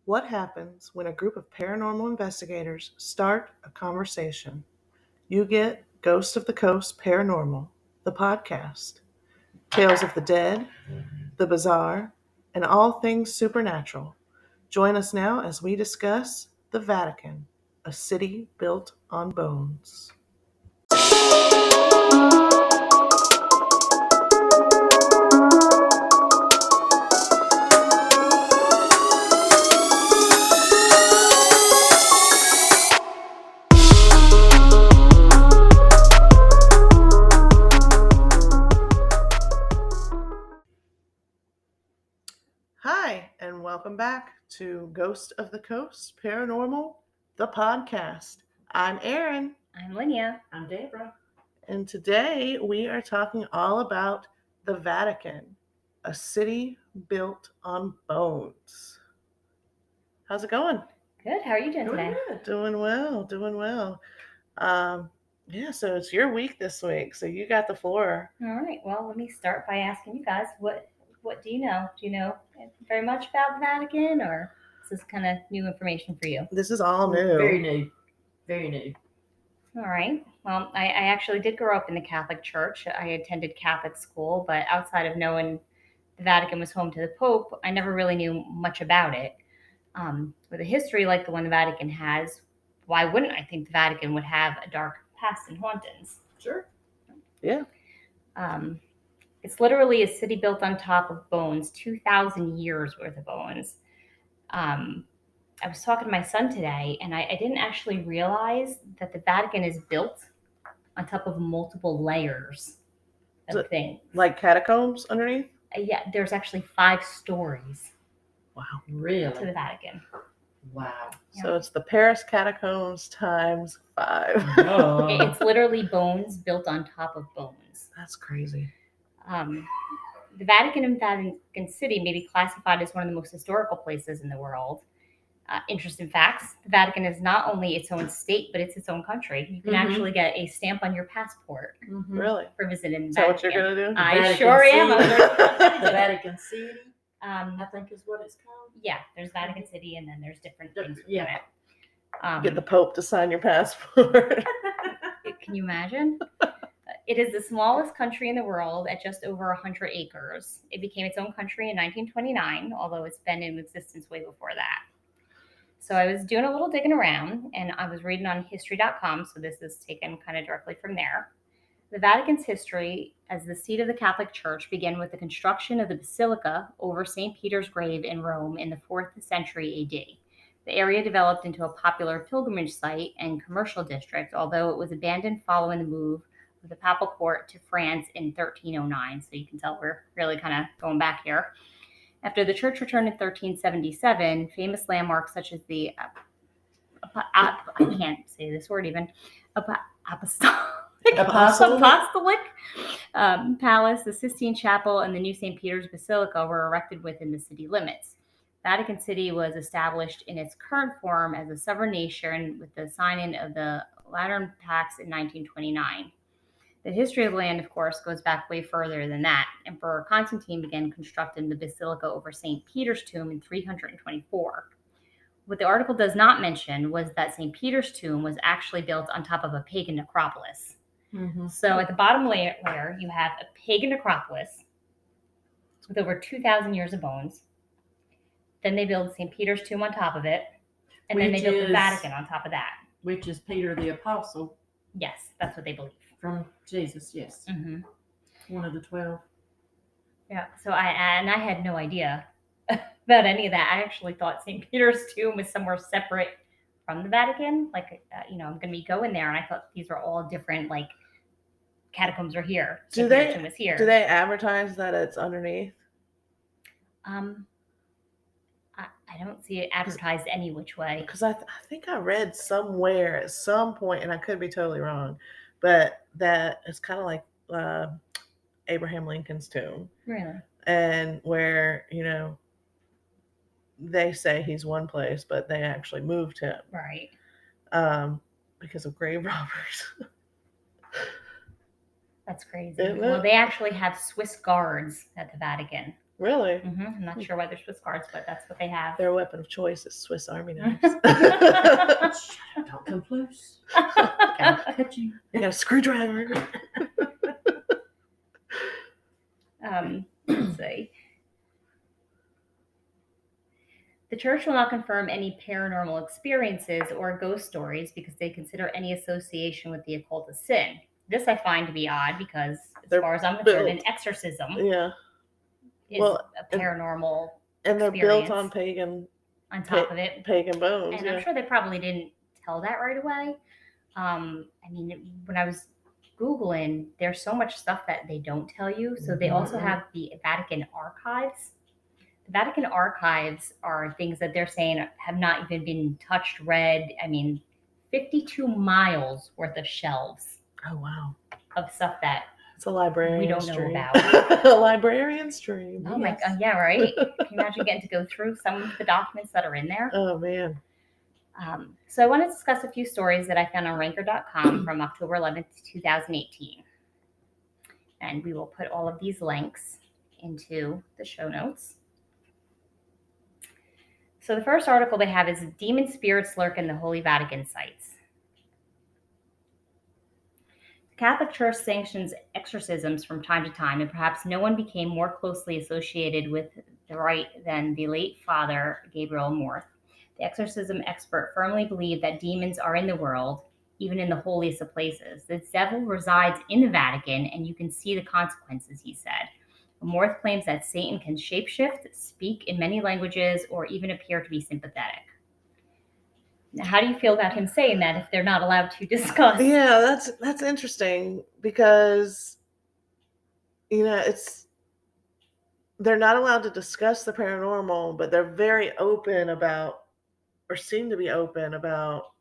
What happens when a group of paranormal investigators start a conversation? You get Ghost of the Coast Paranormal, the podcast, tales of the dead, the bizarre, and all things supernatural. Join us now as we discuss the Vatican, a city built on bones. Hi, and welcome back to Ghost of the Coast Paranormal, the podcast. I'm Erin, I'm Linnea. I'm Deborah. and today we are talking all about the Vatican, a city built on bones. How's it going? Good. How are you doing today? Good. Doing well. So it's your week this week, so you got the floor. All right. Well, let me start by asking you guys what do you know? Do you know very much about the Vatican, or is this kind of new information for you? This is all new. Very new. Very new. All right. Well, I actually did grow up in the Catholic Church. I attended Catholic school, but outside of knowing the Vatican was home to the Pope, I never really knew much about it. With a history like the one the Vatican has, why wouldn't I think the Vatican would have a dark past and hauntings? Sure. Yeah. It's literally a city built on top of bones, 2,000 years worth of bones. I was talking to my son today, and I didn't actually realize that the Vatican is built on top of multiple layers of things. Like catacombs underneath? Yeah, there's actually 5 stories Wow. to the Really? Vatican. Wow. So it's the Paris catacombs times 5. Oh. It's literally bones built on top of bones. That's crazy. The Vatican and Vatican City may be classified as one of the most historical places in the world. Interesting facts: the Vatican is not only its own state, but it's its own country. You can actually get a stamp on your passport Really? for visiting the Is that what Vatican. you're going to do? I Vatican sure am. City. The Vatican City, I think is what it's called. Yeah, there's Vatican City, and then there's different things within Yeah. it. Get the Pope to sign your passport. Can you imagine? It is the smallest country in the world at just over 100 acres. It became its own country in 1929, although it's been in existence way before that. So I was doing a little digging around, and I was reading on history.com, so this is taken kind of directly from there. The Vatican's history as the seat of the Catholic Church began with the construction of the Basilica over St. Peter's grave in Rome in the 4th century AD. The area developed into a popular pilgrimage site and commercial district, although it was abandoned following the move of the papal court to France in 1309. So you can tell we're really kind of going back here. After the church returned in 1377, famous landmarks such as the I can't say this word even, Apostolic Palace, the Sistine Chapel, and the new St. Peter's Basilica were erected within the city limits. Vatican City was established in its current form as a sovereign nation with the signing of the Lateran Pacts in 1929. The history of the land, of course, goes back way further than that. Emperor Constantine began constructing the basilica over St. Peter's tomb in 324. What the article does not mention was that St. Peter's tomb was actually built on top of a pagan necropolis. Mm-hmm. So at the bottom layer, you have a pagan necropolis with over 2,000 years of bones. Then they build St. Peter's tomb on top of it. And then they build the Vatican on top of that. Which is Peter the Apostle. Yes, that's what they believe. From Jesus, yes. Mm-hmm. One of the 12. Yeah, so I had no idea about any of that. I actually thought St. Peter's tomb was somewhere separate from the Vatican. Like, I'm going to be going there, and I thought these were all different, like, catacombs are here. Do St. Peter's tomb is here. they advertise that it's underneath? I don't see it advertised any which way. Because I think I read somewhere at some point, and I could be totally wrong, but that it's kind of like Abraham Lincoln's tomb. Really? And where, they say he's one place, but they actually moved him. Right. Because of grave robbers. That's crazy. Isn't it? Well, they actually have Swiss guards at the Vatican. Really? I'm not sure why they're Swiss guards, but that's what they have. Their weapon of choice is Swiss Army knives. Don't come close. I'll cut you. They got a screwdriver. Let's see. The church will not confirm any paranormal experiences or ghost stories because they consider any association with the occult a sin. This I find to be odd because, as far as I'm concerned, an exorcism is a paranormal and they're experience built on pagan on top of it. Pagan bones. And I'm sure they probably didn't tell that right away. I mean, when I was Googling, there's so much stuff that they don't tell you. So they also have the Vatican archives. The Vatican archives are things that they're saying have not even been touched, read. I mean, 52 miles worth of shelves. Oh, wow. Of stuff that it's a librarian we don't stream. know about. A librarian stream. Oh, my God. Yeah, right. Can you imagine getting to go through some of the documents that are in there? Oh, man. So I want to discuss a few stories that I found on Ranker.com from October 11th, 2018. And we will put all of these links into the show notes. So the first article they have is Demon Spirits Lurk in the Holy Vatican Sites. The Catholic Church sanctions exorcisms from time to time, and perhaps no one became more closely associated with the rite than the late Father Gabriel Morth. The exorcism expert firmly believed that demons are in the world, even in the holiest of places. The devil resides in the Vatican, and you can see the consequences, he said. Morth claims that Satan can shapeshift, speak in many languages, or even appear to be sympathetic. Now, how do you feel about him saying that if they're not allowed to discuss? Yeah, that's interesting because, they're not allowed to discuss the paranormal, but they're very open about, or seem to be open about,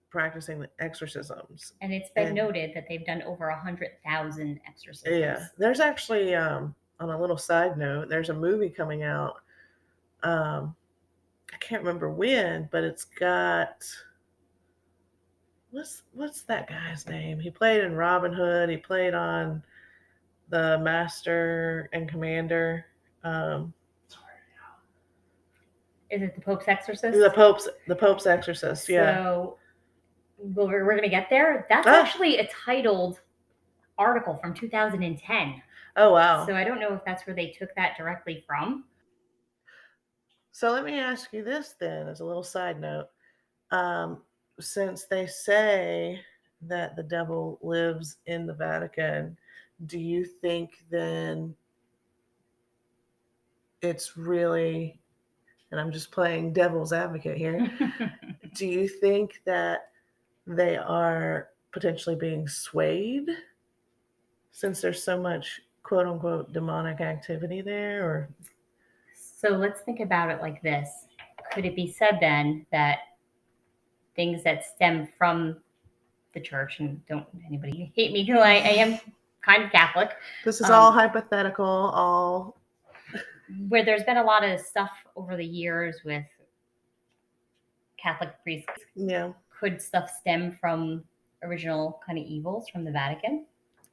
practicing the exorcisms. And it's been noted that they've done over 100,000 exorcisms. Yeah, there's actually, on a little side note, there's a movie coming out. I can't remember when, but it's got, what's that guy's name? He played in Robin Hood. He played on The Master and Commander. Is it The Pope's Exorcist? The Pope's Exorcist. Yeah. So we're going to get there. That's actually a titled article from 2010. Oh, wow. So I don't know if that's where they took that directly from. So let me ask you this then, as a little side note. Since they say that the devil lives in the Vatican, do you think then it's really, and I'm just playing devil's advocate here, do you think that they are potentially being swayed since there's so much quote unquote demonic activity there? Or so let's think about it like this. Could it be said then that things that stem from the church, and don't anybody hate me because I am kind of Catholic. This is all hypothetical, all where there's been a lot of stuff over the years with Catholic priests. Yeah. Could stuff stem from original kind of evils from the Vatican?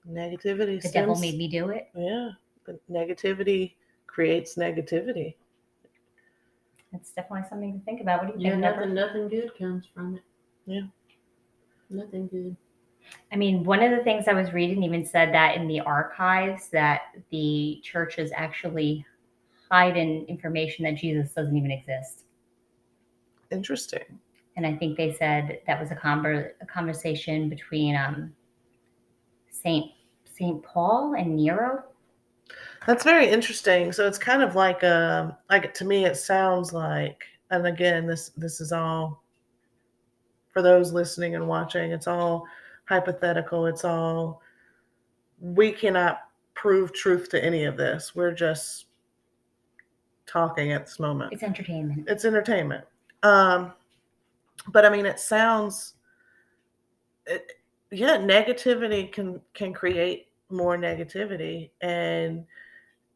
Negativity. The devil made me do it. Yeah. But negativity creates negativity. It's definitely something to think about. What do you think? Nothing good comes from it. Yeah. Nothing good. I mean, one of the things I was reading even said that in the archives that the church is actually hiding information that Jesus doesn't even exist. Interesting. And I think they said that was a conversation between Saint Paul and Nero. That's very interesting. So it's kind of like to me, it sounds like, and again, this is all for those listening and watching. It's all hypothetical. It's all, we cannot prove truth to any of this. We're just talking at this moment. It's entertainment. It's entertainment. But I mean, it sounds, negativity can create more negativity, and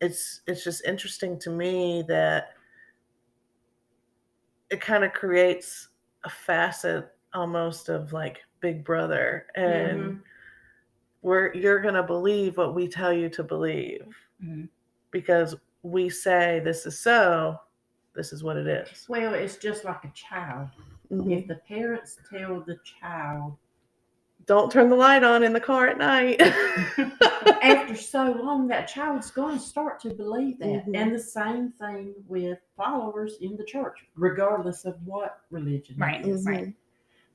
it's just interesting to me that it kind of creates a facet almost of like Big Brother, and you're gonna believe what we tell you to believe, because we say this is so, this is what it is. Well, it's just like a child. Mhm. If the parents tell the child, don't turn the light on in the car at night. after so long, that child's going to start to believe that. Mhm. And the same thing with followers in the church, regardless of what religion Right, it is. right.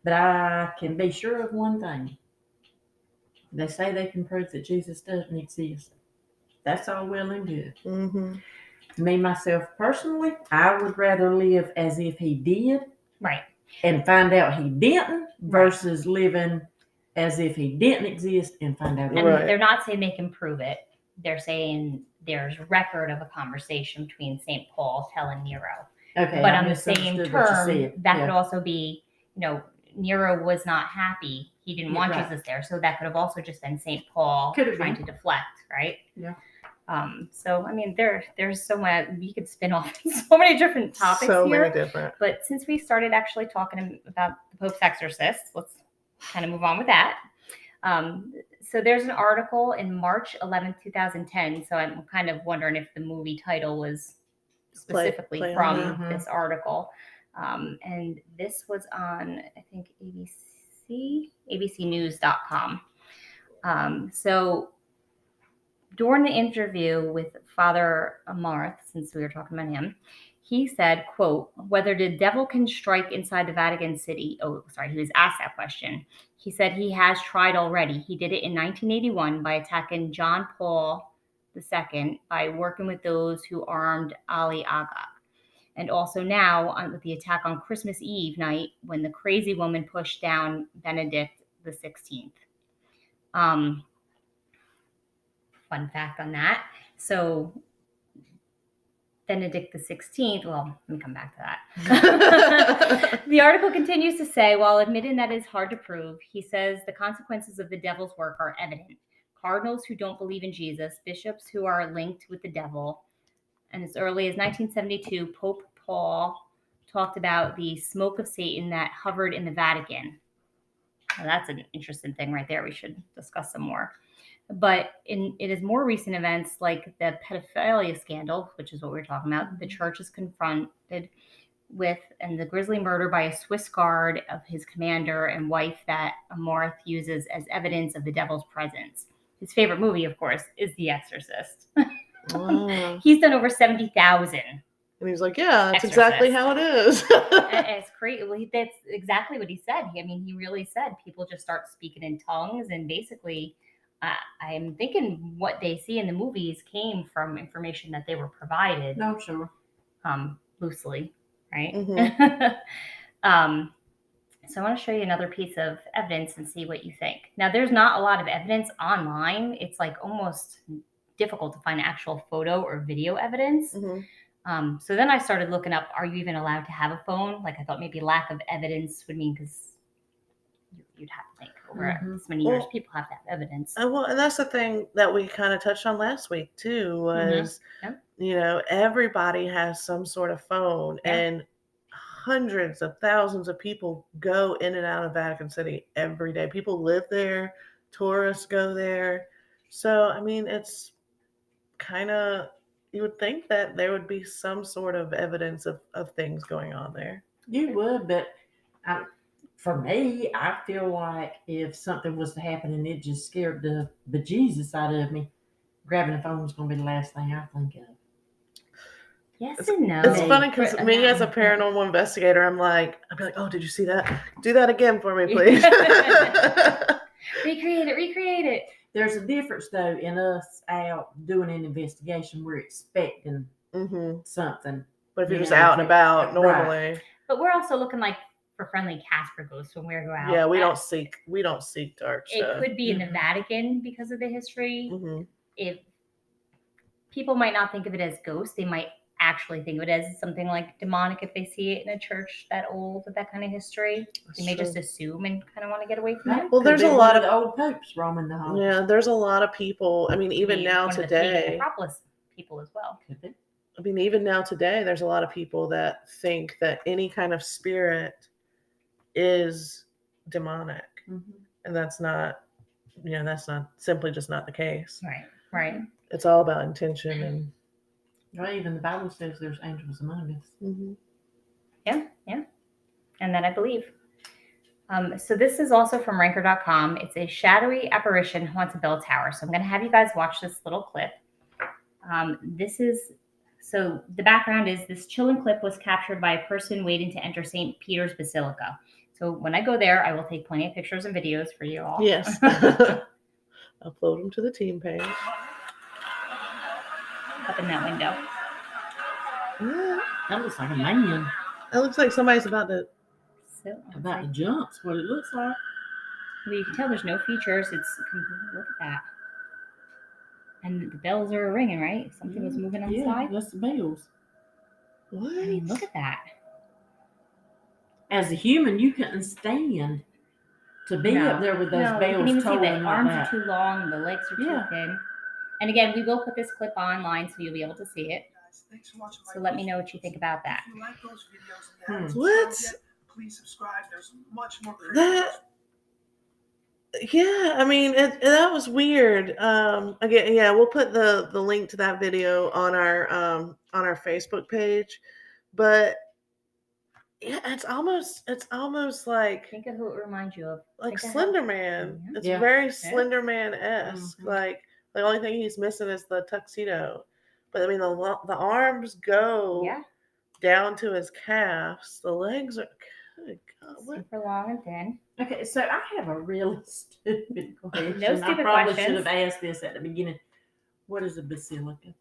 But I can be sure of one thing. They say they can prove that Jesus doesn't exist. That's all well and good. Mm-hmm. Me, myself, personally, I would rather live as if he did. Right. And find out he didn't versus living as if he didn't exist and find out. And Right. they're not saying they can prove it. They're saying there's record of a conversation between St. Paul telling Nero. Okay, but I on the same misunderstood what you term, said. that could also be, Nero was not happy. He didn't want Right. Jesus there. So that could have also just been St. Paul Could have trying been. to deflect, right? Yeah. So I mean, there's so much you could spin off so many different topics So here. many different. But since we started actually talking about the Pope's exorcist, let's kind of move on with that. So there's an article in March 11th, 2010. So I'm kind of wondering if the movie title was specifically Play on from that. this article. And this was on, I think, abcnews.com. So during the interview with Father Amarth, since we were talking about him, he said, quote, whether the devil can strike inside the Vatican City. Oh, sorry, he was asked that question. He said he has tried already. He did it in 1981 by attacking John Paul II by working with those who armed Ali Agha. And also now with the attack on Christmas Eve night when the crazy woman pushed down Benedict XVI. Fun fact on that. So Benedict XVI, well, let me come back to that. The article continues to say, while admitting that is hard to prove, he says the consequences of the devil's work are evident. Cardinals who don't believe in Jesus, bishops who are linked with the devil, and as early as 1972, Pope Paul talked about the smoke of Satan that hovered in the Vatican. Now, that's an interesting thing right there. We should discuss some more. But it is more recent events like the pedophilia scandal, which is what we're talking about, the church is confronted with, and the grisly murder by a Swiss guard of his commander and wife that Amarth uses as evidence of the devil's presence. His favorite movie, of course, is The Exorcist. Wow. He's done over 70,000. And he's like, yeah, that's Exorcist. exactly how it is. It's great. Well, that's exactly what he said. He really said people just start speaking in tongues, and basically, I'm thinking what they see in the movies came from information that they were provided. No, sure. Loosely, right? Mm-hmm. So I want to show you another piece of evidence and see what you think. Now, there's not a lot of evidence online. It's like almost difficult to find actual photo or video evidence. Mm-hmm. So then I started looking up, are you even allowed to have a phone? Like I thought maybe lack of evidence would mean because you'd have to think over this many years, people have to have evidence. Well, and that's the thing that we kind of touched on last week too, was, everybody has some sort of phone, and hundreds of thousands of people go in and out of Vatican City every day. People live there, tourists go there. So, it's kind of, you would think that there would be some sort of evidence of things going on there. You would, but for me, I feel like if something was to happen and it just scared the bejesus out of me, grabbing the phone was going to be the last thing I think of. Yes and no. It's funny because me as a paranormal investigator, I'd be like, oh, did you see that? Do that again for me, please. Recreate it. There's a difference, though, in us out doing an investigation. We're expecting something. But if you're just out and about normally. Right. But we're also looking for friendly Casper ghosts when we go out. Yeah, we don't seek dark stuff. It could be in the Vatican because of the history. Mm-hmm. If people might not think of it as ghosts, they might actually think of it as something like demonic if they see it in a church that old with that kind of history. They may just assume and kind of want to get away from it. Well, there's a lot of old popes roaming the halls. Yeah, there's a lot of people. Even now today, Acropolis people as well. Could be. Even now today, there's a lot of people that think that any kind of spirit is demonic, and that's not simply just not the case. Right. It's all about intention and Well, even the Bible says there's angels among us. Mm-hmm. Yeah, and that I believe. So this is also from Ranker.com. It's a shadowy apparition haunts a bell tower. So I'm going to have you guys watch this little clip. So the background is this chilling clip was captured by a person waiting to enter St. Peter's Basilica. So when I go there, I will take plenty of pictures and videos for you all. Yes. Upload them to the team page. Up in that window. Yeah. That looks like a man. It looks like somebody's about to. So About to jump's what it looks like. well, you can tell there's no features. It's look at that. And the bells are ringing, right? Something was moving on the side. That's the bells. What? I mean, look at that. As a human, you couldn't stand to be up there with those you can bells even see tolling the like arms that. are too long, the legs are too thin. And again, we will put this clip online so you'll be able to see it. So let me know what you think about that. If you like those videos and you haven't What? subscribed yet, please subscribe. There's much more That. Yeah, I mean that was weird. Again, yeah, we'll put the link to that video on our Facebook page, but yeah, it's almost like Think of who it reminds you of. like Think of Slender Man. Mhm. It's Yeah. very Slender Man-esque. Mhm. Like the only thing he's missing is the tuxedo, but I mean the arms go Yeah, down to his calves. The legs are good God, what? super long and thin. Okay, so I have a really stupid question. No stupid I probably questions. should have asked this at the beginning. What is a basilica?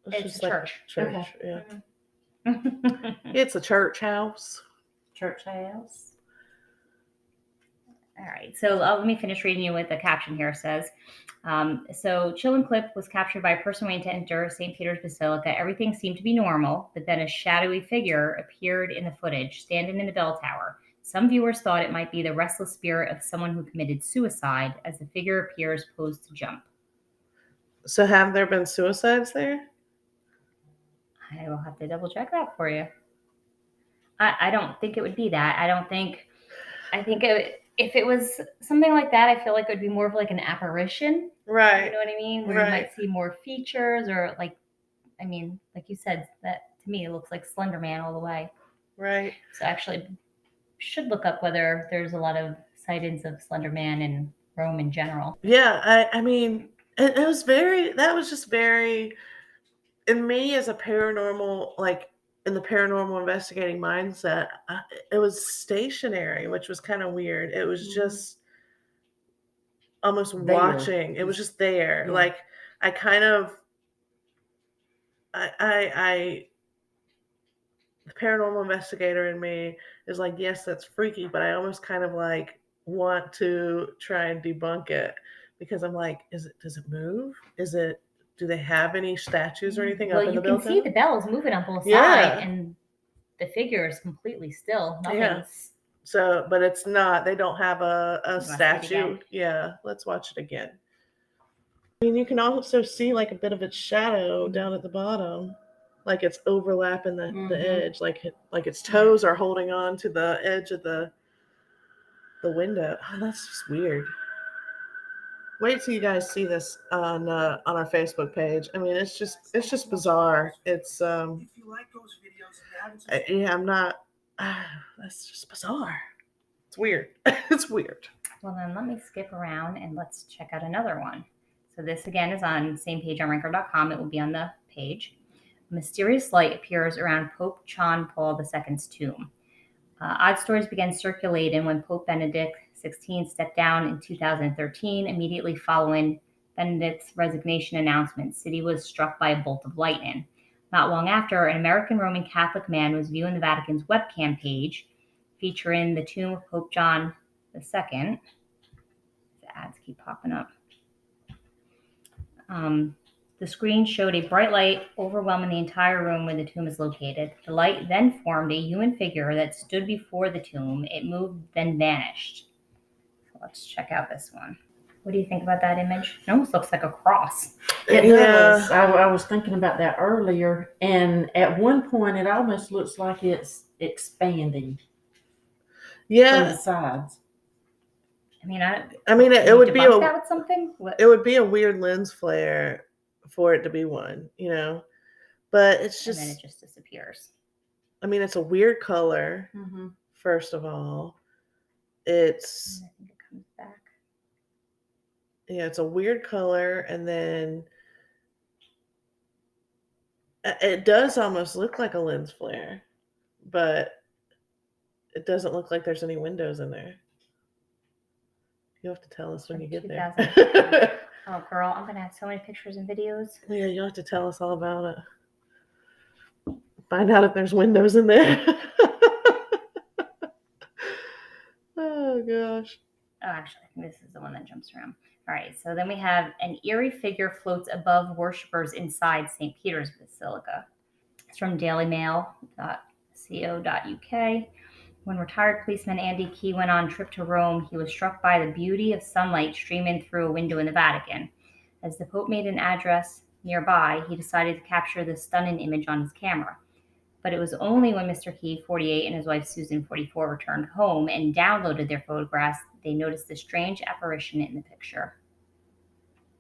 It's just a like church. Church, yeah. All It's a church house. Church house. right, so let me finish reading you what the caption here says. So, chilling clip was captured by a person waiting to enter St. Peter's Basilica. Everything seemed to be normal, but then a shadowy figure appeared in the footage, standing in the bell tower. Some viewers thought it might be the restless spirit of someone who committed suicide, as the figure appears posed to jump. So have there been suicides there? I will have to double check that for you. I don't think it would be that. I think if it was something like that, I feel like it would be more of like an apparition. Right. You know what I mean? Where you might see more features or like you said, that to me it looks like Slender Man all the way. Right. So actually should look up whether there's a lot of sightings of Slender Man in Rome in general. Yeah, I mean, that was just very, in me as a paranormal, like in the paranormal investigating mindset, it was stationary, which was kind of weird. It was just almost There. watching. It was just there. Yeah. Like I kind of, I the paranormal investigator in me is like, yes, that's freaky, but I almost kind of like want to try and debunk it because I'm like, does it move? Do they have any statues or anything up in the building? Well, you can see the bells moving on both Yeah. sides, and the figure is completely still. Yeah. Nothing's. So, but it's not. They don't have a Let's see it statue. again. Yeah, let's watch it again. I mean, you can also see like a bit of its shadow down at the bottom, like it's overlapping the edge, like its toes are holding on to the edge of the window. Oh, that's just weird. Wait till you guys see this on our Facebook page. I mean, it's just bizarre. It's If you like those videos and you haven't subscribed, yeah, I'm not. That's just bizarre. It's weird. It's weird. Well, then let me skip around and let's check out another one. So this again is on the same page on Ranker.com. It will be on the page. A mysterious light appears around Pope John Paul II's tomb. Odd stories began circulating when Pope Benedict XVI stepped down in 2013. Immediately following Benedict's resignation announcement, the city was struck by a bolt of lightning. Not long after, an American Roman Catholic man was viewing the Vatican's webcam page featuring the tomb of Pope John II. The ads keep popping up. The screen showed a bright light overwhelming the entire room where the tomb is located. The light then formed a human figure that stood before the tomb. It moved, then vanished. So let's check out this one. What do you think about that image? It almost looks like a cross. It does. I was thinking about that earlier, and at one point, it almost looks like it's expanding from Yeah. the sides. I mean, I mean, it would be that with something. it would be a weird lens flare for it to be one, you know. But it's and then just, it just disappears. I mean, it's a weird color, Mm-hmm. first of all. And It's, I think it comes back. yeah, it's a weird color, and then it does almost look like a lens flare, but it doesn't look like there's any windows in there. You'll have to tell us when From you get 2015. there. Oh, girl, I'm gonna have so many pictures and videos. Yeah, you'll have to tell us all about it. Find out if there's windows in there. Oh gosh. Oh, actually, I think this is the one that jumps around. All right, so then we have an eerie figure floats above worshippers inside St. Peter's Basilica. It's from dailymail.co.uk. When retired policeman Andy Key went on a trip to Rome, he was struck by the beauty of sunlight streaming through a window in the Vatican. As the Pope made an address nearby, he decided to capture the stunning image on his camera. But it was only when Mr. Key, 48, and his wife Susan, 44, returned home and downloaded their photographs they noticed the strange apparition in the picture.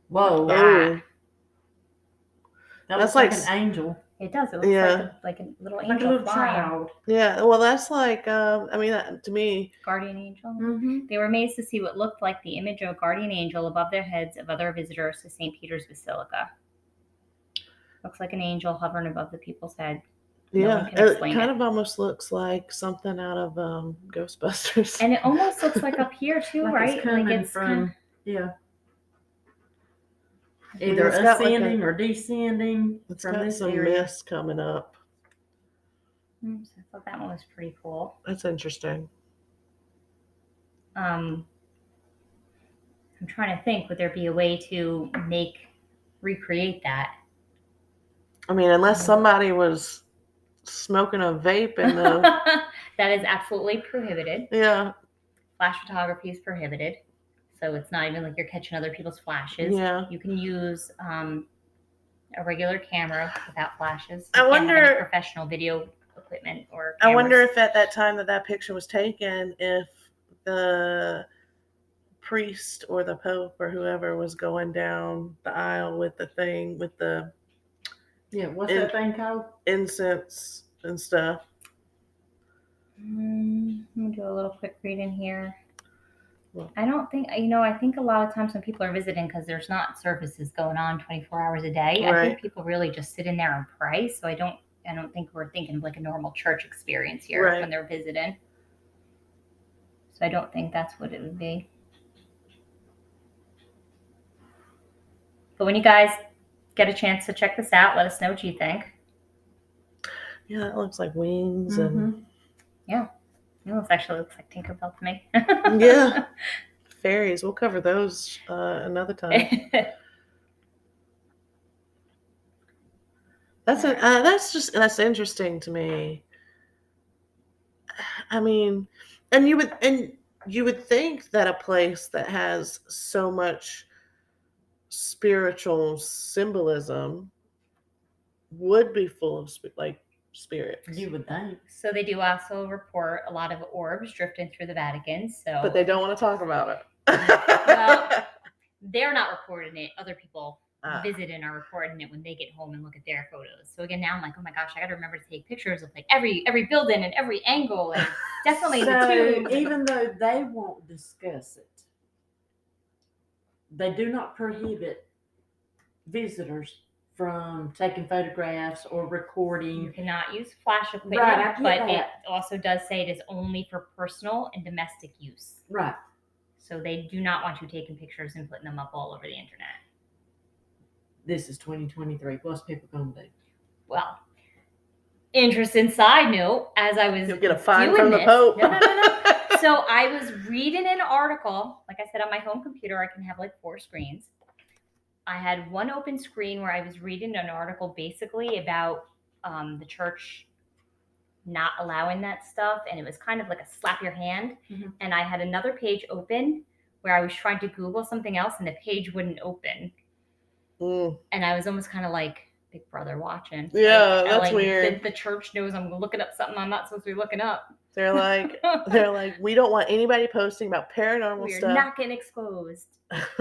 Whoa. Look at Oh. that. That That's looks like like an angel. It does. It looks Yeah. like a little Like a angel little flying. child. Yeah, well, that's like, I mean, to me, Guardian angel. Mm-hmm. They were amazed to see what looked like the image of a guardian angel above their heads of other visitors to St. Peter's Basilica. Looks like an angel hovering above the people's head. No one yeah, can it explain kind it. of almost looks like something out of Ghostbusters. And it almost looks like up here too, Like right? it's coming Like it's from, yeah. mean, Either it's got like ascending or descending It's from got this some area. mist coming up. So I thought that one was pretty cool. That's interesting. I'm trying to think, would there be a way to recreate that? I mean, unless somebody was smoking a vape in the That is absolutely prohibited. yeah, Flash photography is prohibited. So it's not even like you're catching other people's flashes. yeah. You can use a regular camera without flashes. I You can't have wonder- any professional video equipment or I wonder cameras. if at that time that picture was taken, if the priest or the pope or whoever was going down the aisle with the thing with the Yeah, what's In- that thing called? incense and stuff. Let me do a little quick read in here. Well- I don't think, I think a lot of times when people are visiting, because there's not services going on 24 hours a day, I Right. think people really just sit in there and pray. So I don't think we're thinking of like a normal church experience here Right. when they're visiting. So I don't think that's what it would be. But when you guys get a chance to check this out, let us know what you think. Yeah, that looks like wings and This actually looks like Tinkerbell to me. yeah, fairies. We'll cover those another time. That's interesting to me. I mean, and you would think that a place that has so much spiritual symbolism would be full of spirits, You would think. So they do also report a lot of orbs drifting through the Vatican. So but they don't want to talk about it. Well, they're not reporting it. Other people Ah. visiting are reporting it when they get home and look at their photos. So again, now I'm like, oh my gosh, I got to remember to take pictures of like every building and every angle and definitely the So tubes. even though they won't discuss it, they do not prohibit visitors from taking photographs or You recording. cannot use flash equipment, Right, I get but it that. also does say it is only for personal and domestic use. Right. So they do not want you taking pictures and putting them up all over the internet. This is 2023. What's people gonna do? Well, interesting side note, as I was You'll get a fine doing from the this, Pope. No. So I was reading an article. Like I said, on my home computer, I can have like 4 screens. I had one open screen where I was reading an article basically about the church not allowing that stuff. And it was kind of like a slap your hand. Mhm. And I had another page open where I was trying to Google something else and the page wouldn't open. Mm. And I was almost kind of like Big Brother watching. Yeah, Like, that's weird. The church knows I'm looking up something I'm not supposed to be looking up. They're like, we don't want anybody posting about paranormal We're stuff. not getting exposed.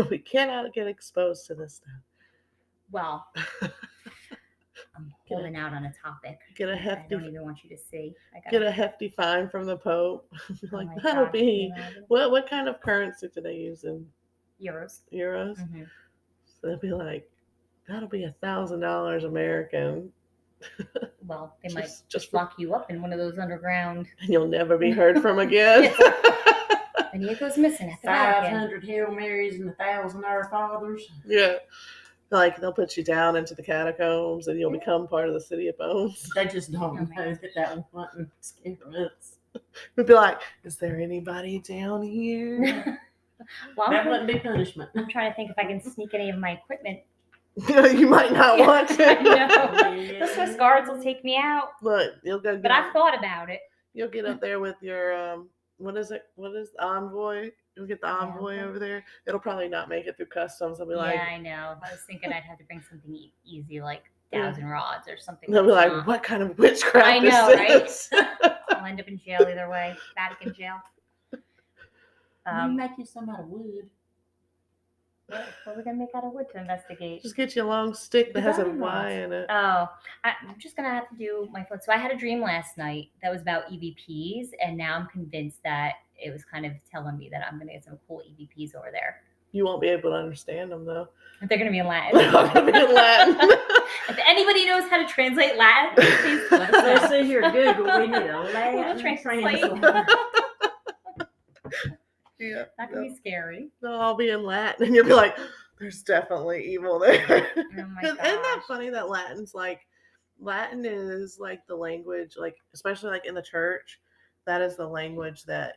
We cannot get exposed to this stuff. Well, I'm holding out on a topic. Get a I hefty don't even want you to see. I got get a hefty fine from the Pope. Oh Like my that'll gosh, can you be imagine? what kind of currency do they use in Euros. euros? Mm-hmm. So they'll be like, that'll be $1,000 American. Well, they might just lock you up in one of those underground. and you'll never be heard from again. And he goes missing at the Vatican. 500 Hail Marys and 1,000 Our Fathers. Yeah. Like they'll put you down into the catacombs and you'll become part of the city of bones. They just don't Oh my know that wasn't scare us. We'd be like, is there anybody down here? Well, That wouldn't be punishment. I'm trying to think if I can sneak any of my equipment. You might not want to. I know. The Swiss guards will take me out. Look, you'll go. But I've thought about it. You'll get up there with your what is it? What is the envoy? You'll get the envoy over there. It'll probably not make it through customs. They'll be like, yeah, I know. I was thinking I'd have to bring something easy, like 1,000 rods or something. They'll be that's like, not- what kind of witchcraft I is know, this? I'll end up in jail either way. Vatican jail. You make you some out of wood. What are we gonna make out of wood to investigate? Just get you a long stick that has a Design Y rods. in it. Oh, I'm just gonna have to do my phone. So I had a dream last night that was about EVPs, and now I'm convinced that it was kind of telling me that I'm gonna get some cool EVPs over there. You won't be able to understand them though. They're gonna be in Latin. They're all gonna be in Latin. If anybody knows how to translate Latin, please let us Let's know. see here, Google. We need a Latin translate. translator. Yeah, That could be scary. they'll all be in Latin, and you'll be like, "There's definitely evil there." Oh my Isn't that gosh. funny that Latin is like the language, like especially like in the church, that is the language that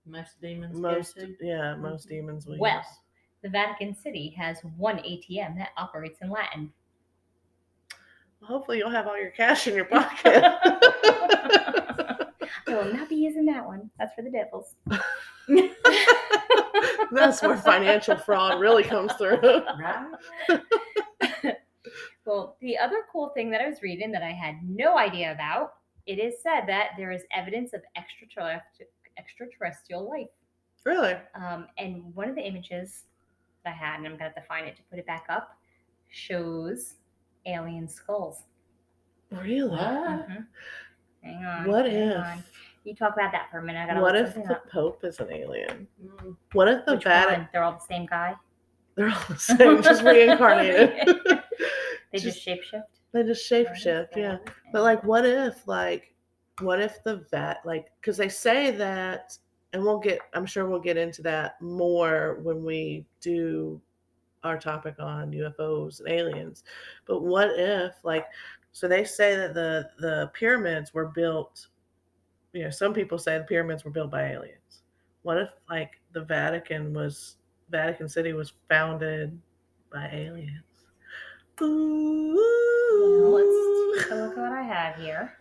Most demons most go to. most demons will Well, use. the Vatican City has one ATM that operates in Latin. Hopefully, you'll have all your cash in your pocket. I will not be using that one. That's for the devils. That's where financial fraud really comes through. Right? Well, the other cool thing that I was reading that I had no idea about, it is said that there is evidence of extraterrestrial life. Really? And one of the images that I had, and I'm going to have to find it to put it back up, shows alien skulls. Really? What? Mhm. Hang on. What hang if? on. You talk about that for a minute. I gotta What look if something the up. Pope is an alien? Mm. What if the Which Vatican? one? They're all the same guy. They're all the same, just reincarnated. They just shapeshift. They just shapeshift, yeah. But like, what if the because they say that, and I'm sure we'll get into that more when we do our topic on UFOs and aliens. But what if so they say that the pyramids were built, some people say the pyramids were built by aliens. What if the Vatican City was founded by aliens? Well, let's take a look at what I have here.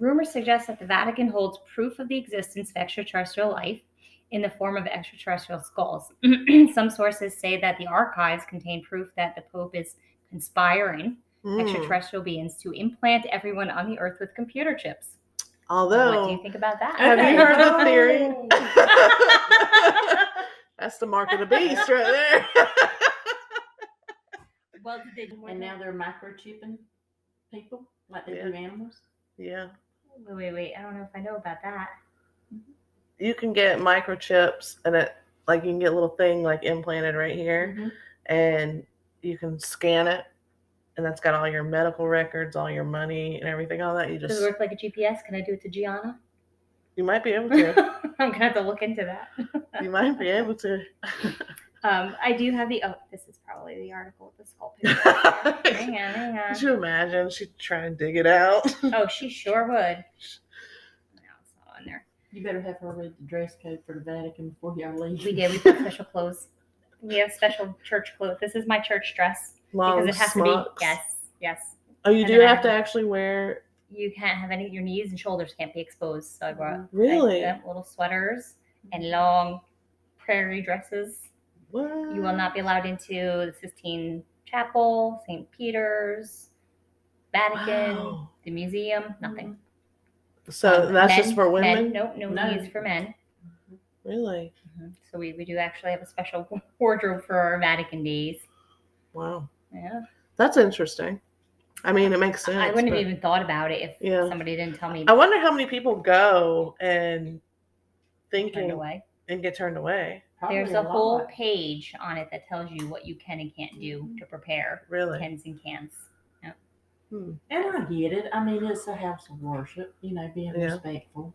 Rumors suggest that the Vatican holds proof of the existence of extraterrestrial life in the form of extraterrestrial skulls. Some sources say that the archives contain proof that the Pope is conspiring extraterrestrial beings to implant everyone on the Earth with computer chips. Although, What do you think about that? have you heard the theory? Oh. That's the mark of the beast right there. Well, did they do more And than- now they're microchipping people like they do animals. Yeah. Wait. I don't know if I know about that. You can get microchips, and it you can get a little thing implanted right here, Mhm. and you can scan it, and that's got all your medical records, all your money, and everything. All that you Does just it work like a GPS? Can I do it to Gianna? you might be able to. I'm gonna have to look into that. You might be able to. I do have this is probably the article with the skull picture. Hang on. Could you imagine? She'd try and dig it out. Oh, she sure would. No, it's not on there. You better have her read the dress code for the Vatican before y'all leave. We did. We put special clothes. We have special church clothes. This is my church dress Long because it has smocks. to be. Yes. Oh, you And do then I have to have- actually wear. You can't have any. Your knees and shoulders can't be exposed. So I brought Really? little sweaters and long prairie dresses. What? You will not be allowed into the Sistine Chapel, St. Peter's, Vatican, Wow. the museum, nothing. So that's just Men- for women. Men, no No. needs for men. Really? So we do actually have a special wardrobe for our Vatican days. Wow. Yeah. That's interesting. I mean, it makes sense. I wouldn't have but even thought about it if Yeah. somebody didn't tell me I wonder how many people go and turned thinking away. and get turned away. Probably There's a whole lot. page on it that tells you what you can and can't do to prepare. Really? Cans and cans. And I get it. I mean, it's a house of worship, being Yeah. respectful.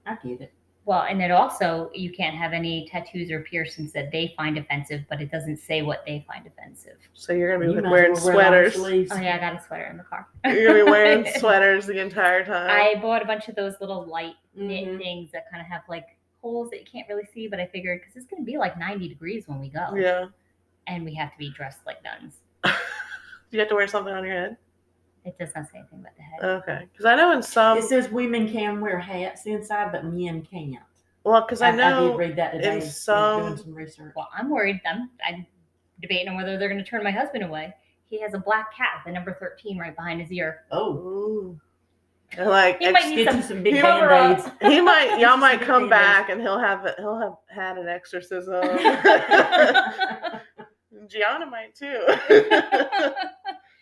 I get it. Well, and it also, you can't have any tattoos or piercings that they find offensive, but it doesn't say what they find offensive. So you're going to You be might wearing as well wear long sweaters. sleeves. Oh, yeah, I got a sweater in the car. You're going to be wearing sweaters the entire time. I bought a bunch of those little light knit Mhm. things that kind of have like holes that you can't really see, but I figured because it's going to be like 90 degrees when we go. Yeah. And we have to be dressed like nuns. Do you have to wear something on your head? It does not say anything about the head. Okay. Because I know in some... It says women can wear hats inside, but men can't. Well, because I know... I did read that today. in some- Doing some research. Well, I'm worried. I'm debating on whether they're going to turn my husband away. He has a black cat, the number 13 right behind his ear. Oh. Ooh. Like, He might need Get you some big cover band-aids. he might, y'all might come Band-Aids. back and he'll have had an exorcism. Gianna might too.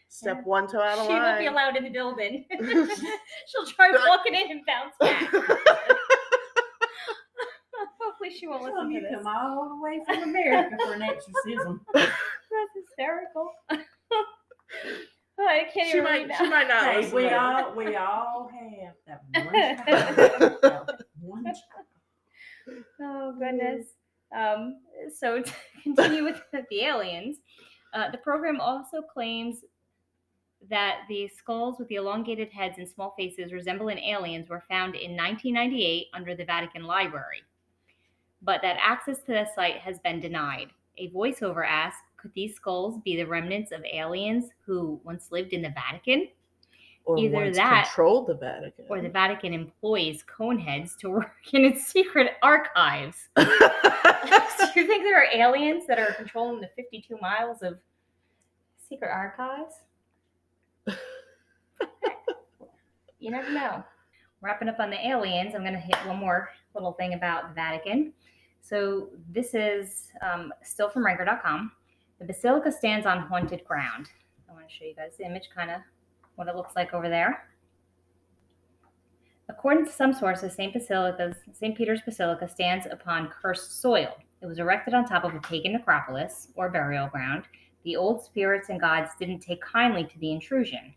Step one toe out of She line. won't be allowed in the building. She'll try walking in and bounce back. Hopefully she won't So listen to you this. come all the way from America for an exorcism. That's hysterical. I can't She even might. read now. She might not. Hey, listen we to it. all have that one child. That one child. Oh goodness. So to continue with the aliens, the program also claims that the skulls with the elongated heads and small faces resembling aliens were found in 1998 under the Vatican Library, but that access to the site has been denied. A voiceover asked, could these skulls be the remnants of aliens who once lived in the Vatican? Or Either once that controlled the Vatican, or the Vatican employs coneheads to work in its secret archives. Do you think there are aliens that are controlling the 52 miles of secret archives? You never know. Wrapping up on the aliens, I'm going to hit one more little thing about the Vatican. So this is still from Ranker.com. The basilica stands on haunted ground. I want to show you guys the image, kind of what it looks like over there. According to some sources, St. Peter's Basilica stands upon cursed soil. It was erected on top of a pagan necropolis, or burial ground. The old spirits and gods didn't take kindly to the intrusion,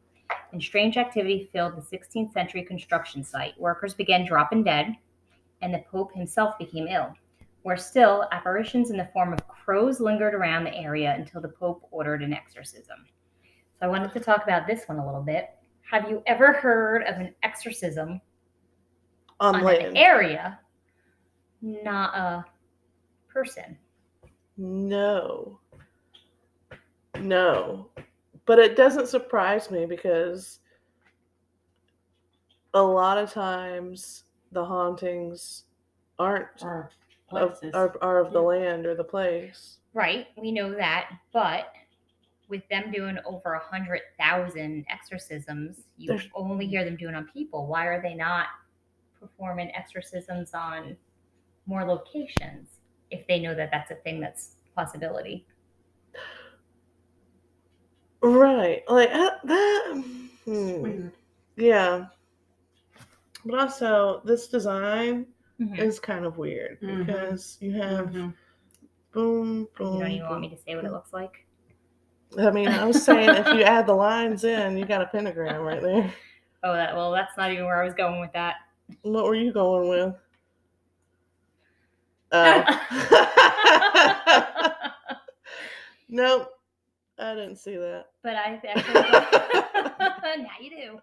and strange activity filled the 16th century construction site. Workers began dropping dead, and the Pope himself became ill. Worse still, apparitions in the form of crows lingered around the area until the Pope ordered an exorcism. So I wanted to talk about this one a little bit. Have you ever heard of an exorcism on an land? area, not a person? No. But it doesn't surprise me because a lot of times the hauntings aren't Or of, places. are of the land or the place. Right, we know that, but with them doing over 100,000 exorcisms, you There's- only hear them doing on people. Why are they not performing exorcisms on more locations if they know that that's a thing that's a possibility? Right. Like that. Weird. Yeah. But also, this design Mhm. is kind of weird Mhm. because you have Mhm. boom, boom. You don't even want boom. me to say what it looks like? I mean, I was saying if you add the lines in, you got a pentagram right there. Oh, well, that's not even where I was going with that. What were you going with? Oh. Nope. I didn't see that. But I now you do.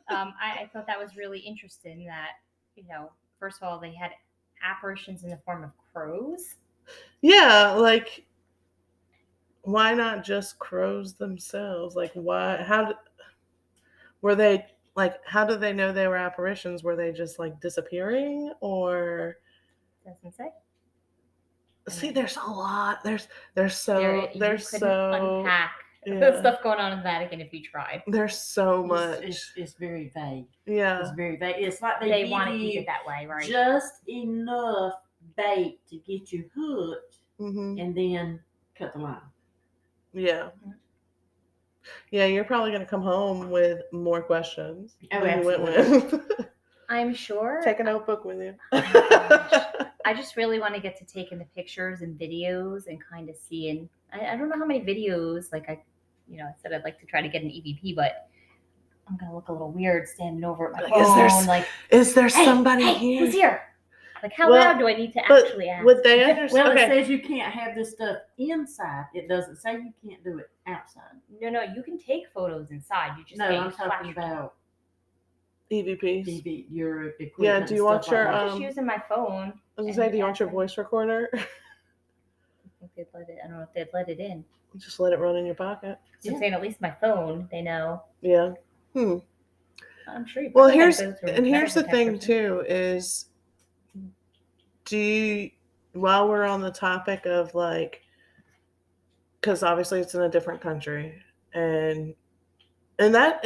I thought that was really interesting that, first of all, they had apparitions in the form of crows. Yeah, like, why not just crows themselves? Like, why? Were they, like, how did they know they were apparitions? Were they just, like, disappearing? Or, Doesn't say. see, there's a lot. There's You so, couldn't unpack the yeah. stuff going on in the Vatican if you tried. There's so much. It's very vague. Yeah. It's very vague. It's like They give want to keep you it that way, right? just enough bait to get you hooked, Mm-hmm. and then cut the line. Yeah. Yeah, you're probably going to come home with more questions Oh, than you went absolutely. with. I'm sure. Take a notebook with you. I just really want to get to taking the pictures and videos and kind of seeing. I don't know how many videos. Like I said I'd like to try to get an EVP, but I'm gonna look a little weird standing over at my Like, phone. is there Hey, somebody hey, here? who's here? Like, how Well, loud do I need to But actually ask? would they understand? Well, Okay. it says you can't have this stuff inside. It doesn't say you can't do it outside. No, you can take photos inside. You just No, can't I'm use talking flash. about EVPs. your equipment. Yeah, do you and want stuff like your, that. I'm just using my phone. I was gonna say, do you want your voice recorder? I think they'd let it. I don't know if they'd let it in. Just let it run in your pocket. So I'm saying at least my phone, they know. Yeah. I'm sure. Well, here's the thing too is, while we're on the topic of like, because obviously it's in a different country, and that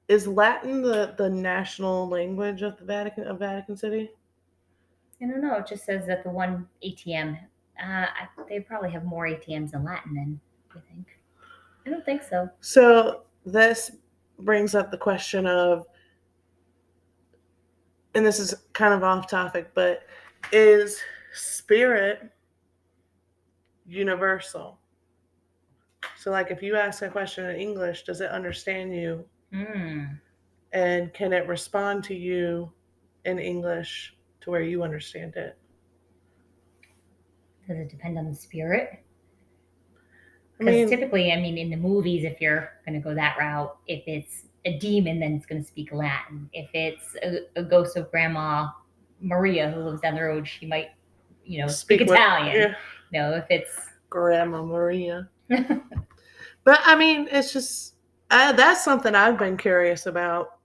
is Latin the national language of the Vatican City? I don't know. It just says that the one ATM. They probably have more ATMs in Latin than I think. I don't think so. So this brings up the question of, and this is kind of off topic, but is spirit universal? So like if you ask a question in English, does it understand you? And can it respond to you in English to where you understand it? Does it depend on the spirit? I mean, Because typically, in the movies, if you're going to go that route, if it's a demon, then it's going to speak Latin. If it's a ghost of Grandma Maria who lives down the road, she might, speak Italian. No, if it's Grandma Maria. But I mean, it's just that's something I've been curious about.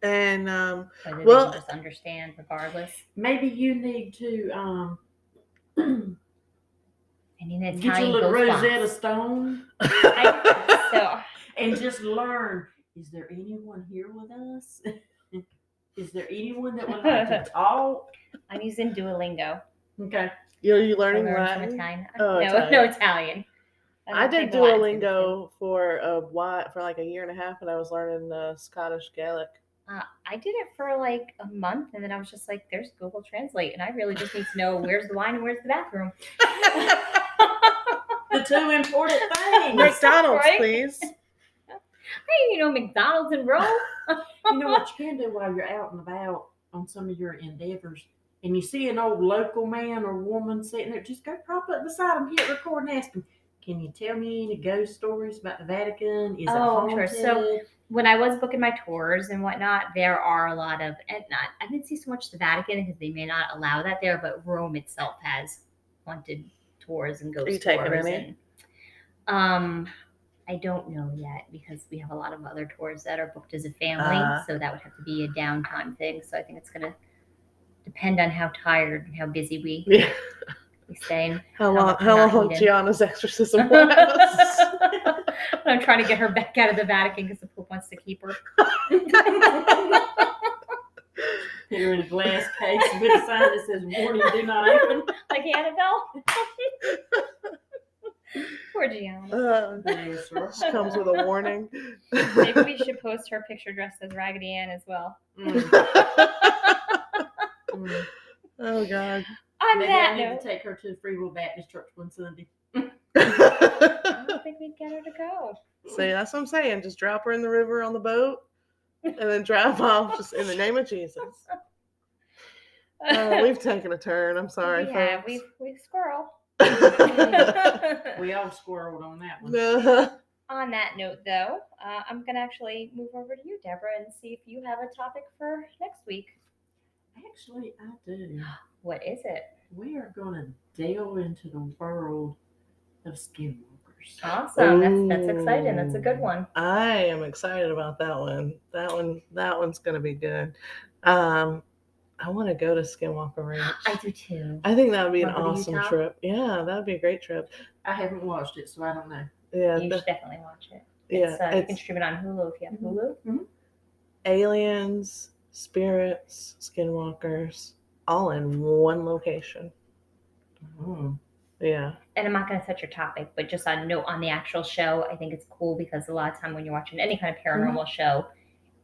And whether they can just understand regardless. Maybe you need to Italian get your little Rosetta Stone. And just learn. Is there anyone here with us? Is there anyone that would like to talk? I'm using Duolingo. Okay. Are you learning Latin? Italian. Oh, no, Italian. I did Duolingo for like a year and a half, and I was learning Scottish Gaelic. I did it for like a month, and then I was just like, "There's Google Translate," and I really just need to know where's the wine and where's the bathroom. The two important things. McDonald's, right? Please. Hey, McDonald's in Rome. You know what you can do while you're out and about on some of your endeavors, and you see an old local man or woman sitting there, just go prop up beside them, hit record, and ask them, "Can you tell me any ghost stories about the Vatican? Is it haunted?" Sure. So when I was booking my tours and whatnot, there are a lot of, and I didn't see so much the Vatican because they may not allow that there, but Rome itself has haunted tours and ghost tours. Are you taking any? I don't know yet because we have a lot of other tours that are booked as a family, so that would have to be a downtime thing. So I think it's going to depend on how tired and how busy we stay. How long Gianna's exorcism lasts. I'm trying to get her back out of the Vatican because the Pope wants to keep her. Put her in a glass case with a sign that says "Warning: Do not open." Like Annabelle. Poor Gianna. She comes with a warning. Maybe we should post her picture dressed as Raggedy Ann as well. Oh God. Maybe I need to take her to Free Will Baptist Church one Sunday. I don't think we'd get her to go. See, that's what I'm saying. Just drop her in the river on the boat and then drive off just in the name of Jesus. We've taken a turn. I'm sorry, folks. Yeah, we squirrel. We all squirreled on that one. On that note, though, I'm going to actually move over to you, Deborah, and see if you have a topic for next week. Actually, I do. What is it? We are going to delve into the world of skinwalkers. Awesome. That's exciting. That's a good one. I am excited about that one. That one's going to be good. I want to go to Skinwalker Ranch. I do too. I think that would be an awesome trip. Yeah, that would be a great trip. I haven't watched it, so I don't know. Yeah, you should definitely watch it. You can stream it on Hulu if you have Hulu. Mm-hmm. Aliens, spirits, skinwalkers, all in one location. Yeah. And I'm not going to set your topic, but just on note on the actual show, I think it's cool because a lot of time when you're watching any kind of paranormal show,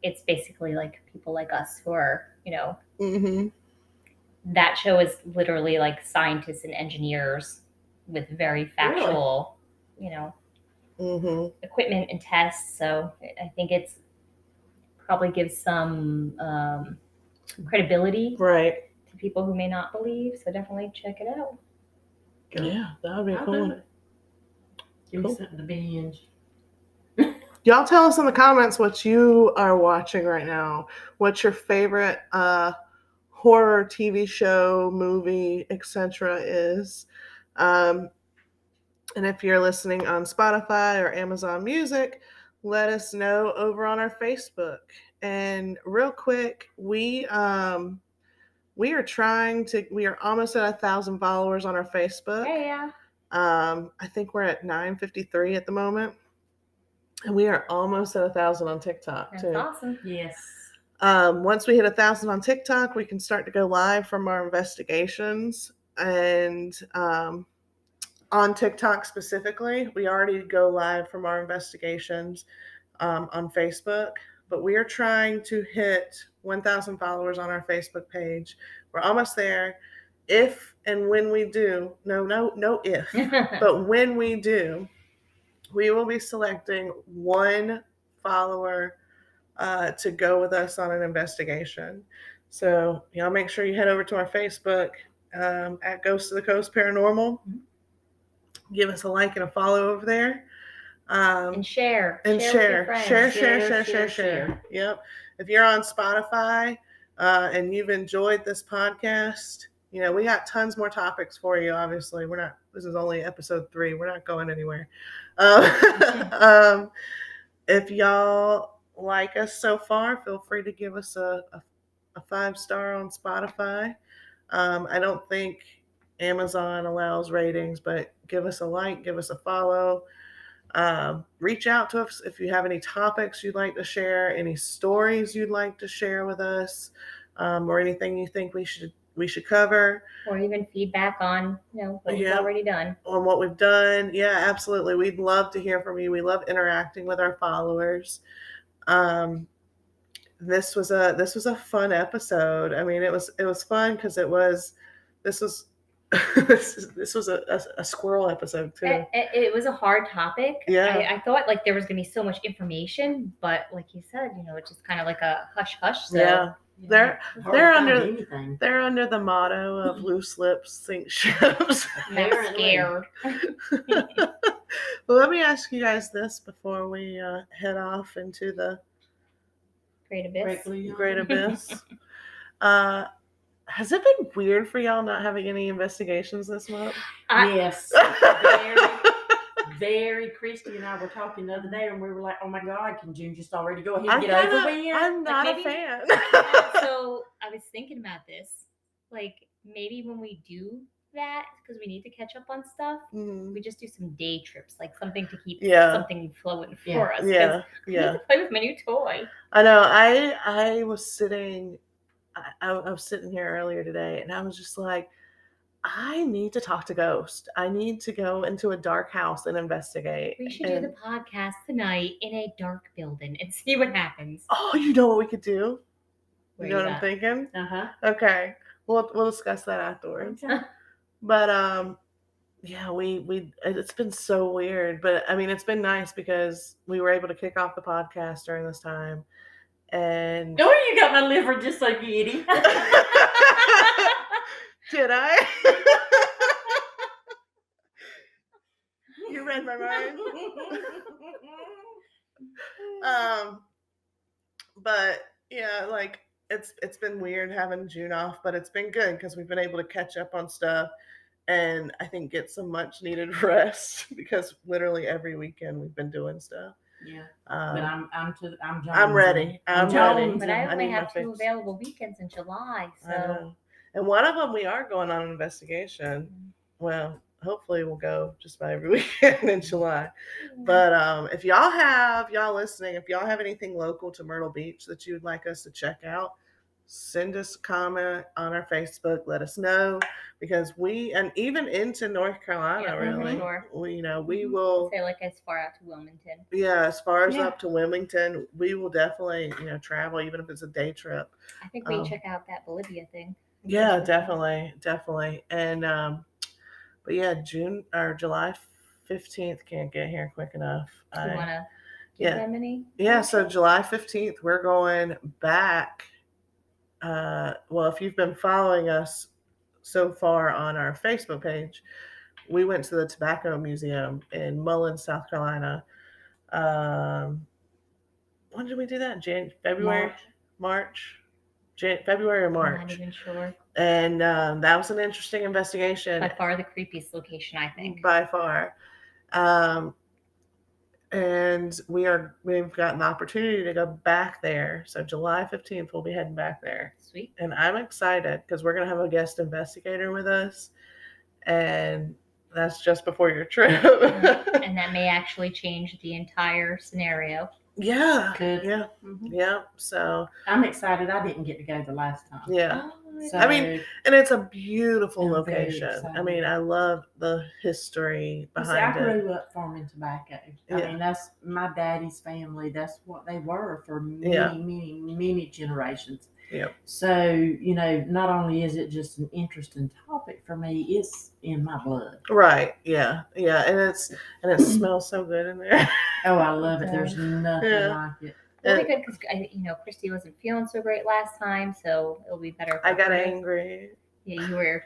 it's basically like people like us who are, Mm-hmm. that show is literally like scientists and engineers with very factual, Mm-hmm. equipment and tests. So I think it's probably gives some credibility Right. to people who may not believe. So definitely check it out. Yeah, that would be I'll cool. do it. Give me something to binge. Y'all tell us in the comments what you are watching right now. What's your favorite horror TV show, movie, etc. is. And if you're listening on Spotify or Amazon Music, let us know over on our Facebook. And real quick, we are almost at 1,000 followers on our Facebook. Yeah. I think we're at 953 at the moment. And we are almost at 1,000 on TikTok That's too. awesome. Yes. Once we hit 1,000 on TikTok, we can start to go live from our investigations. And on TikTok specifically, we already go live from our investigations on Facebook. But we are trying to hit 1,000 followers on our Facebook page. We're almost there. If and when we do, no if, but when we do, we will be selecting one follower to go with us on an investigation. So y'all make sure you head over to our Facebook at Ghost of the Coast Paranormal. Give us a like and a follow over there. And share. And share. Share. Yep. If you're on Spotify and you've enjoyed this podcast, we got tons more topics for you. Obviously, this is only episode 3. We're not going anywhere. If y'all like us so far, feel free to give us a 5-star on Spotify. I don't think Amazon allows ratings, but give us a like, give us a follow. Reach out to us if you have any topics you'd like to share, any stories you'd like to share with us, or anything you think we should cover, or even feedback on what we've already done. On what we've done. Yeah, absolutely. We'd love to hear from you. We love interacting with our followers. This was a fun episode. I mean, it was fun because this was a squirrel episode too. It was a hard topic. Yeah. I thought like there was gonna be so much information, but like you said, it's just kind of like a hush hush. So yeah. They're under the motto of loose lips sink ships. They're scared. Well, let me ask you guys this before we head off into the Great Abyss. Great Abyss. Has it been weird for y'all not having any investigations this month? Yes. Very. Christy and I were talking the other day, and we were like, "Oh my God, can June just already go ahead and get over with?" I'm not a fan. So I was thinking about this, like maybe when we do that, because we need to catch up on stuff, we just do some day trips, like something to keep something flowing for us. Yeah. I need to play with my new toy. I know. I was sitting. I was sitting here earlier today, and I was just like, I need to talk to Ghost. I need to go into a dark house and investigate. We should do the podcast tonight in a dark building and see what happens. Oh, you know what we could do? You know what I'm thinking? Okay. We'll discuss that afterwards. Okay. But yeah, we it's been so weird, but I mean, it's been nice because we were able to kick off the podcast during this time. And oh, you got my liver just so giddy. Did I? You read my mind. But yeah, like it's been weird having June off, but it's been good because we've been able to catch up on stuff and I think get some much needed rest because literally every weekend we've been doing stuff. Yeah, but I'm ready. I'm ready. But I only have 2 available weekends in July, so. And one of them we are going on an investigation. Well, hopefully we'll go just about every weekend in July. But if y'all listening, if y'all have anything local to Myrtle Beach that you would like us to check out, send us a comment on our Facebook. Let us know, because and even into North Carolina, Yeah, really, sure. we will. Say like as far out to Wilmington. Yeah, as far as Yeah. up to Wilmington, we will definitely travel, even if it's a day trip. I think we check out that Bolivia thing. Yeah, definitely. And but yeah, July 15th can't get here quick enough. You want to give them any? Yeah, so July 15th, we're going back. Well, if you've been following us so far on our Facebook page, we went to the Tobacco Museum in Mullins, South Carolina. When did we do that? February? March? February or March? I'm not even sure. And that was an interesting investigation. By far the creepiest location, I think. By far. And we've got an opportunity to go back there. So July 15th, we'll be heading back there. Sweet. And I'm excited because we're going to have a guest investigator with us. And that's just before your trip. And that may actually change the entire scenario. Yeah. Could. Yeah. Mhm. Yeah. So I'm excited. I didn't get to go the last time. yeah. So, I mean, and it's a beautiful I'm very location. excited. I mean, I love the history I behind it. grew up farming tobacco. Yeah. I mean, that's my daddy's family. That's what they were for Yeah. many generations. Yep. So, not only is it just an interesting topic for me, it's in my blood. Right. Yeah. Yeah. And it smells so good in there. Oh, I love it. There's nothing Yeah. like it. It'll be good because Christy wasn't feeling so great last time, so it'll be better. I got her. angry. Yeah, you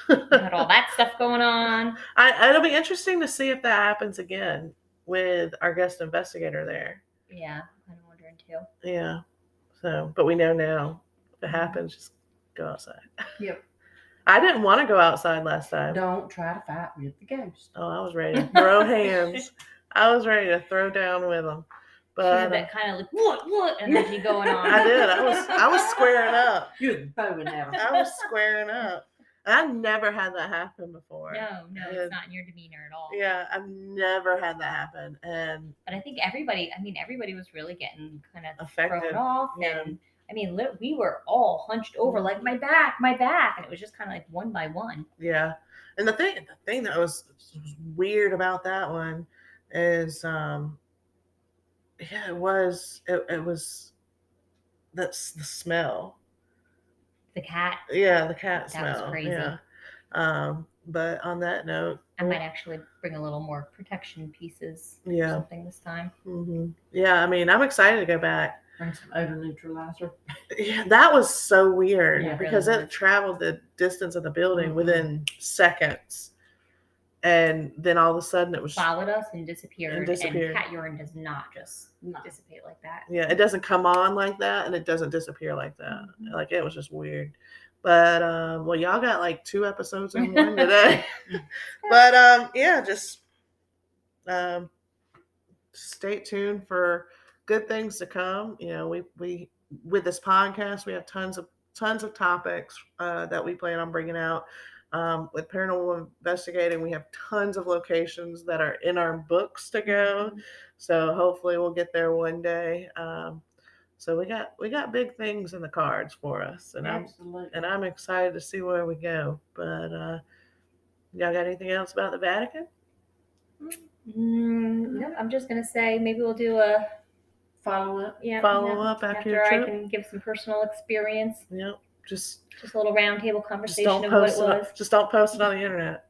had all that stuff going on. It'll be interesting to see if that happens again with our guest investigator there. Yeah, I'm wondering too. Yeah. So, but we know now if it happens, just go outside. Yep. I didn't want to go outside last time. Don't try to fight with the ghost. Oh, I was ready to throw hands. I was ready to throw down with them. She had But that kind of like what energy going on. I did. I was squaring up. You're bowing at them. I was squaring up. I never had that happen before. No, it's not in your demeanor at all. Yeah, I've never had that happen. But I think everybody was really getting kind of Affected. thrown off. Yeah. And I mean, we were all hunched over like my back. And it was just kind of like one by one. Yeah. And the thing that was weird about that one is, it was that's the smell. The cat. Yeah, the cat That smell. was crazy. Yeah. But on that note, I might actually bring a little more protection pieces or Yeah. something this time. Mm-hmm. Yeah, I mean, I'm excited to go back. Bring some odor neutralizer. Yeah, that was so weird Yeah, it because really it traveled the distance of the building Mhm. within seconds. And then all of a sudden it was Followed us and disappeared. And disappeared. And cat urine does not just No. dissipate like that. Yeah, it doesn't come on like that and it doesn't disappear like that. Mhm. Like, it was just weird. But well, y'all got like 2 episodes in one today. But yeah, just stay tuned for good things to come. We with this podcast, we have tons of topics that we plan on bringing out. With paranormal investigating, we have tons of locations that are in our books to go. So hopefully we'll get there one day. So we got big things in the cards for us, and Absolutely. I'm excited to see where we go. But y'all got anything else about the Vatican? No, I'm just gonna say maybe we'll do a Follow up. Follow up after your trip? I can give some personal experience. Yep. Just Just a little roundtable Just conversation don't of what it post was. it. Just don't post it on the internet.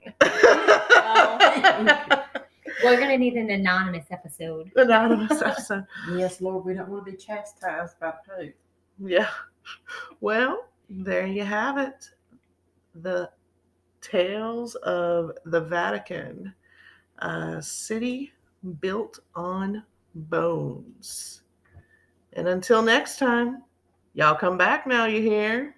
We're gonna need an anonymous episode. Anonymous episode. Yes, Lord, we don't want to be chastised by the Pope. Yeah. Well, there you have it. The tales of the Vatican, a city built on bones. And until next time, y'all come back now, you hear?